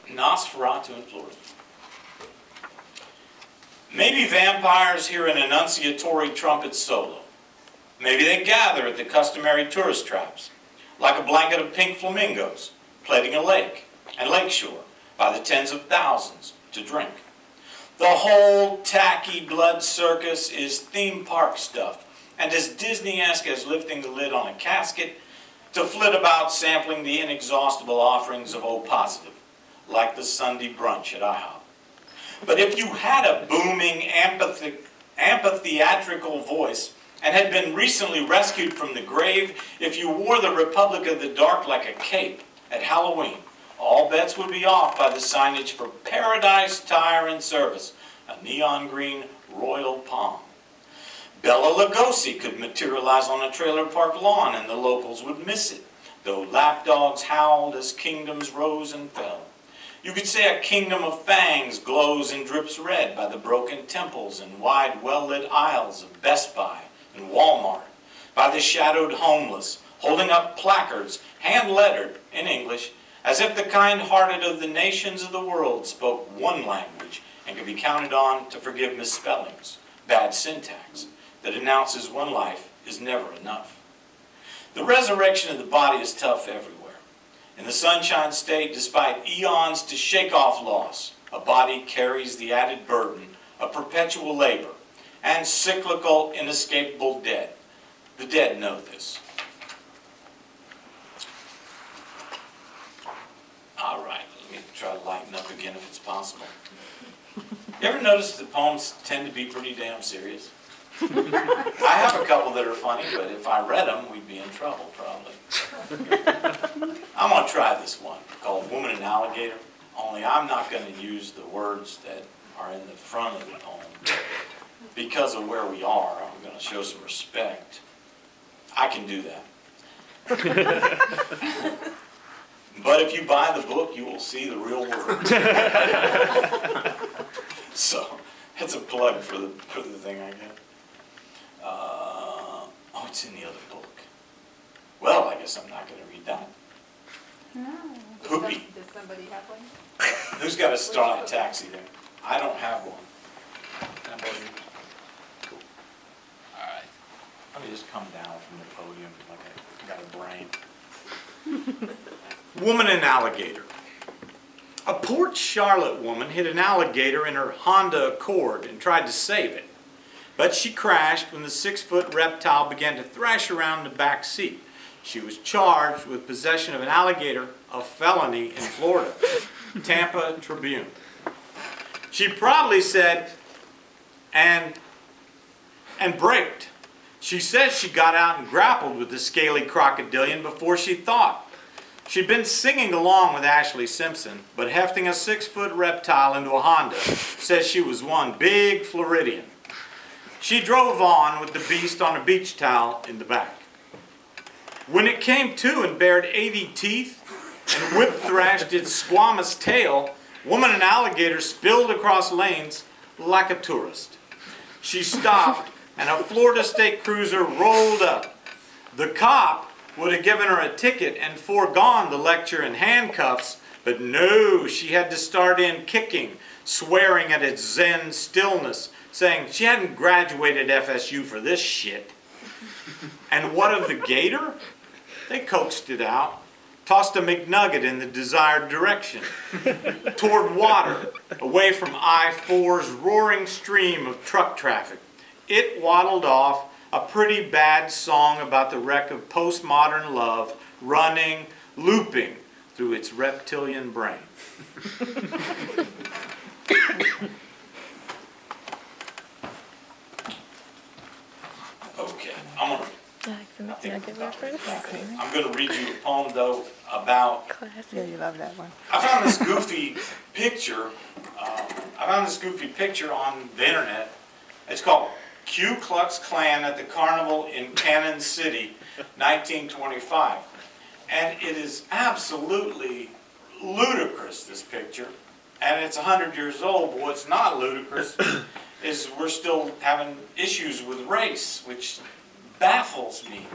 Nosferatu in Florida. Maybe vampires hear an annunciatory trumpet solo. Maybe they gather at the customary tourist traps, like a blanket of pink flamingos, plating a lake and lakeshore by the tens of thousands to drink. The whole tacky blood circus is theme park stuff, and as Disney-esque as lifting the lid on a casket to flit about sampling the inexhaustible offerings of O Positive, like the Sunday brunch at IHOP. But if you had a booming, amphitheatrical voice and had been recently rescued from the grave, if you wore the Republic of the Dark like a cape at Halloween, all bets would be off by the signage for Paradise Tire and Service, a neon green royal palm. Bela Lugosi could materialize on a trailer park lawn and the locals would miss it, though lapdogs howled as kingdoms rose and fell. You could say a kingdom of fangs glows and drips red by the broken temples and wide well-lit aisles of Best Buy and Walmart, by the shadowed homeless holding up placards hand-lettered in English, as if the kind-hearted of the nations of the world spoke one language and could be counted on to forgive misspellings, bad syntax, that announces one life is never enough. The resurrection of the body is tough everywhere. In the Sunshine State, despite eons to shake off loss, a body carries the added burden of perpetual labor and cyclical, inescapable debt. The dead know this. All right, let me try to lighten up again if it's possible. You ever notice that poems tend to be pretty damn serious? I have a couple that are funny, but if I read them, we'd be in trouble, probably. I'm going to try this one called Woman and Alligator, only I'm not going to use the words that are in the front of the poem. Because of where we are, I'm going to show some respect. I can do that. But if you buy the book, you will see the real words. So, it's a plug for the thing I get. Oh, it's in the other book. Well, I guess I'm not going to read that. No. Hoopy. Does somebody have one? Who's got a Starlight taxi there? I don't have one. Can I borrow you? Cool. All right. Let me just come down from the podium like I got a brain. Woman and Alligator. A Port Charlotte woman hit an alligator in her Honda Accord and tried to save it. But she crashed when the 6-foot reptile began to thrash around in the back seat. She was charged with possession of an alligator, a felony in Florida. Tampa Tribune. She probably said, and braked. She says she got out and grappled with the scaly crocodilian before she thought. She'd been singing along with Ashley Simpson, but hefting a 6-foot reptile into a Honda says she was one big Floridian. She drove on with the beast on a beach towel in the back. When it came to and bared 80 teeth and whip-thrashed its squamous tail, Woman and Alligator spilled across lanes like a tourist. She stopped, and a Florida State Cruiser rolled up. The cop would have given her a ticket and foregone the lecture in handcuffs, but no, she had to start in kicking, swearing at its zen stillness, saying she hadn't graduated FSU for this shit. And what of the gator? They coaxed it out, tossed a McNugget in the desired direction, toward water, away from I-4's roaring stream of truck traffic. It waddled off, a pretty bad song about the wreck of postmodern love, running, looping through its reptilian brain. Okay, I'm going to read you a poem, though, about... Yeah, you love that one. I found this goofy picture. On the internet. It's called Ku Klux Klan at the Carnival in Cannon City, 1925. And it is absolutely ludicrous, this picture. And it's 100 years old, but what's not ludicrous is we're still having issues with race, which baffles me.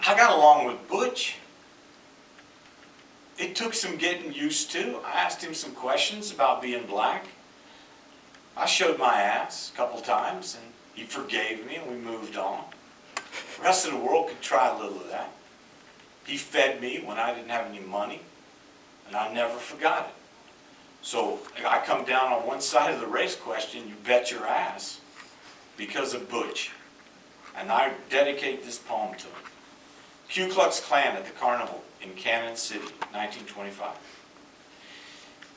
I got along with Butch. it took some getting used to. I asked him some questions about being black. I showed my ass a couple times, and he forgave me, and we moved on. The rest of the world could try a little of that. He fed me when I didn't have any money, and I never forgot it. So I come down on one side of the race question, you bet your ass, because of Butch. And I dedicate this poem to him. Ku Klux Klan at the Carnival in Cannon City, 1925.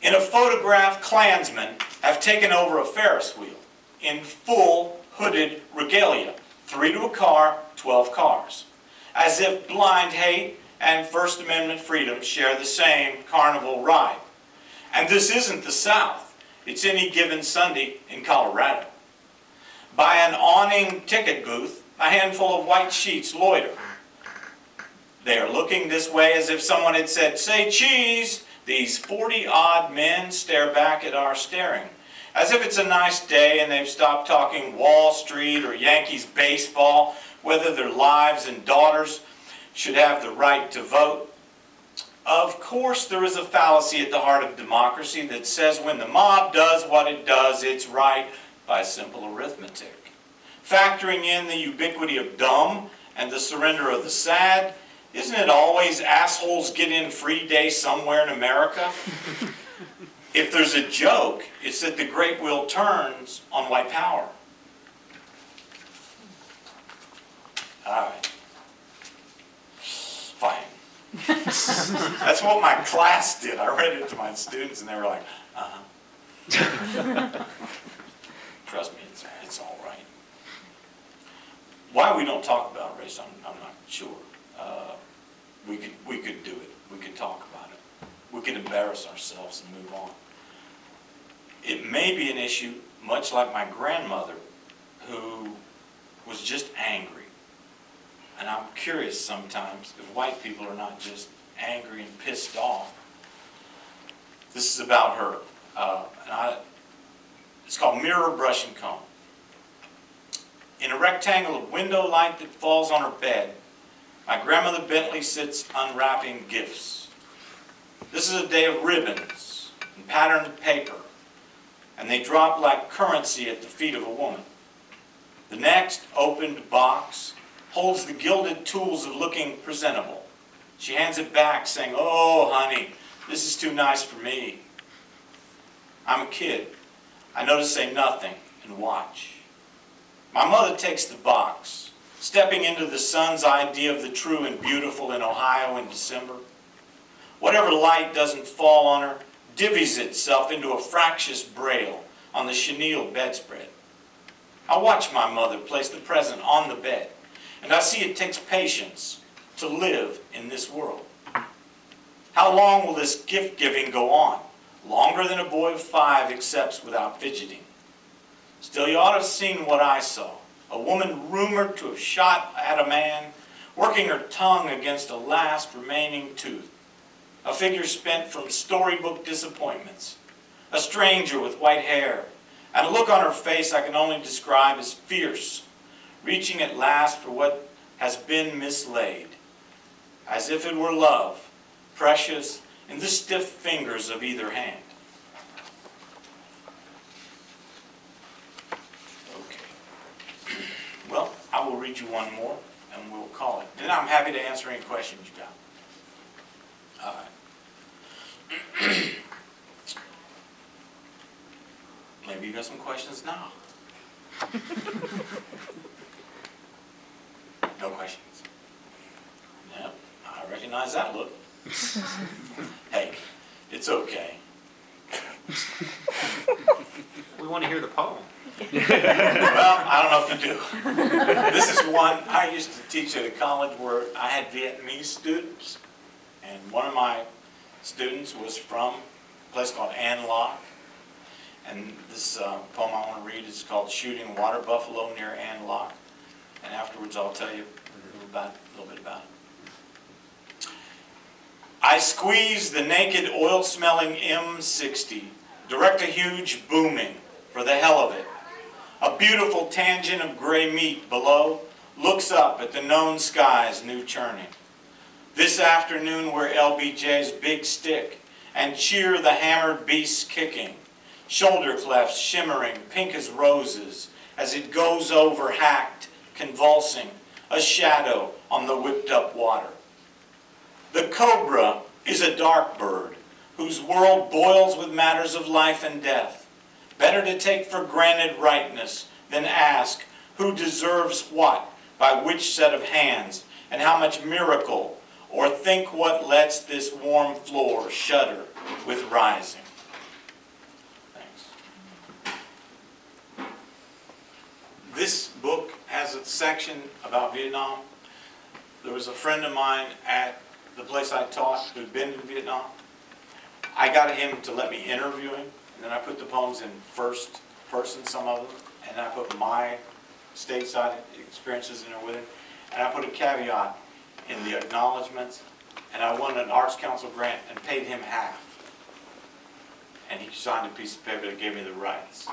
In a photograph, Klansmen have taken over a Ferris wheel in full hooded regalia. 3 to a car, 12 cars. As if blind hate and First Amendment freedom share the same carnival ride. And this isn't the South. It's any given Sunday in Colorado. By an awning ticket booth, a handful of white sheets loiter. They are looking this way as if someone had said, "Say cheese." These 40-odd men stare back at our staring, as if it's a nice day and they've stopped talking Wall Street or Yankees baseball, whether their lives and daughters should have the right to vote. Of course, there is a fallacy at the heart of democracy that says when the mob does what it does, it's right by simple arithmetic. Factoring in the ubiquity of dumb and the surrender of the sad, isn't it always assholes get in free day somewhere in America? If there's a joke, it's that the great wheel turns on white power. All right. Fine. That's what my class did. I read it to my students and they were like, uh-huh. Trust me, it's all right. Why we don't talk about race, I'm not sure. We could do it. We could talk about it. We could embarrass ourselves and move on. It may be an issue, much like my grandmother, who was just angry. And I'm curious sometimes if white people are not just angry and pissed off. This is about her. It's called Mirror, Brush, and Comb. In a rectangle of window light that falls on her bed, my grandmother Bentley sits unwrapping gifts. This is a day of ribbons and patterned paper, and they drop like currency at the feet of a woman. The next opened box holds the gilded tools of looking presentable. She hands it back, saying, "Oh, honey, this is too nice for me." I'm a kid. I know to say nothing and watch. My mother takes the box, stepping into the sun's idea of the true and beautiful in Ohio in December. Whatever light doesn't fall on her divvies itself into a fractious braille on the chenille bedspread. I watch my mother place the present on the bed, and I see it takes patience to live in this world. How long will this gift-giving go on? Longer than a boy of 5 accepts without fidgeting. Still, you ought to have seen what I saw. A woman rumored to have shot at a man, working her tongue against a last remaining tooth. A figure spent from storybook disappointments. A stranger with white hair, and a look on her face I can only describe as fierce, reaching at last for what has been mislaid, as if it were love, precious in the stiff fingers of either hand. Okay. Well, I will read you one more, and we'll call it. And I'm happy to answer any questions you got. All right. Maybe you got some questions now. No questions. Yep, I recognize that look. Hey, it's okay. We want to hear the poem. Well, I don't know if you do. This is one I used to teach at a college where I had Vietnamese students, and one of my students was from a place called An Loc. And this poem I want to read is called "Shooting Water Buffalo Near An Loc." And afterwards I'll tell you a little bit about it. I squeeze the naked oil-smelling M60, direct a huge booming for the hell of it. A beautiful tangent of gray meat below looks up at the known sky's new churning. This afternoon we're LBJ's big stick and cheer the hammered beasts kicking, shoulder clefts shimmering pink as roses as it goes over hacked, convulsing, a shadow on the whipped up water. The cobra is a dark bird whose world boils with matters of life and death. Better to take for granted rightness than ask who deserves what by which set of hands and how much miracle, or think what lets this warm floor shudder with rising. Thanks. This book has a section about Vietnam. There was a friend of mine at the place I taught who'd been to Vietnam. I got him to let me interview him, and then I put the poems in first person, some of them, and I put my stateside experiences in there with him, and I put a caveat in the acknowledgments, and I won an Arts Council grant and paid him half. And he signed a piece of paper that gave me the rights.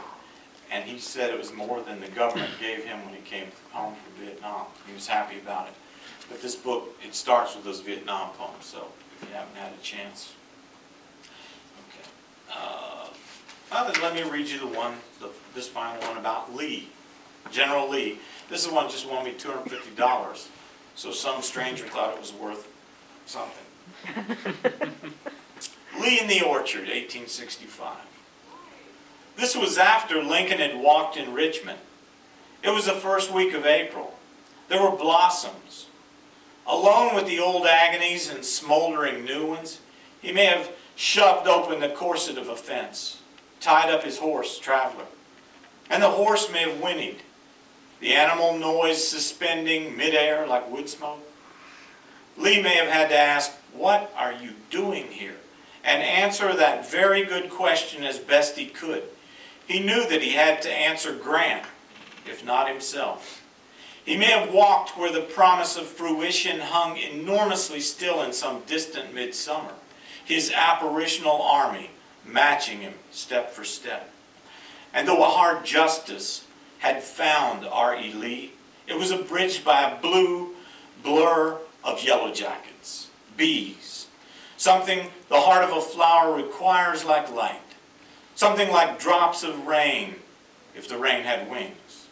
And he said it was more than the government gave him when he came home from Vietnam. He was happy about it. But this book, it starts with those Vietnam poems, so if you haven't had a chance. Okay. Well, then let me read you this final one about Lee, General Lee. This is one just won me $250, so some stranger thought it was worth something. Lee in the Orchard, 1865. This was after Lincoln had walked in Richmond. It was the first week of April. There were blossoms. Alone with the old agonies and smoldering new ones, he may have shoved open the corset of a fence, tied up his horse, Traveler. And the horse may have whinnied, the animal noise suspending midair like wood smoke. Lee may have had to ask, "What are you doing here?" and answer that very good question as best he could. He knew that he had to answer Grant, if not himself. He may have walked where the promise of fruition hung enormously still in some distant midsummer, his apparitional army matching him step for step. And though a hard justice had found R.E. Lee, it was abridged by a blue blur of yellow jackets, bees, something the heart of a flower requires like light, something like drops of rain if the rain had wings.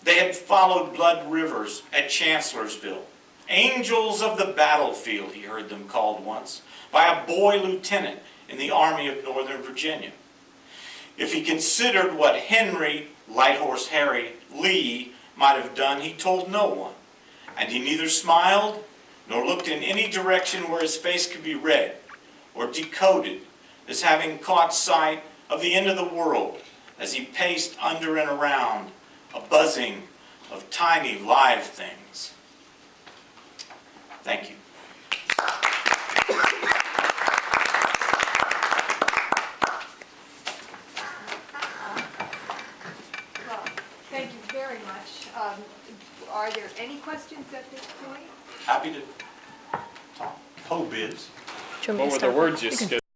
They had followed blood rivers at Chancellorsville, angels of the battlefield, he heard them called once, by a boy lieutenant in the Army of Northern Virginia. If he considered what Henry, Light Horse Harry, Lee might have done, he told no one. And he neither smiled nor looked in any direction where his face could be read or decoded as having caught sight of the end of the world as he paced under and around a buzzing of tiny live things. Thank you. Well, thank you very much. Are there any questions at this point? Happy to talk. Po-biz. Do you want me to What were the start? words you You can- skipped?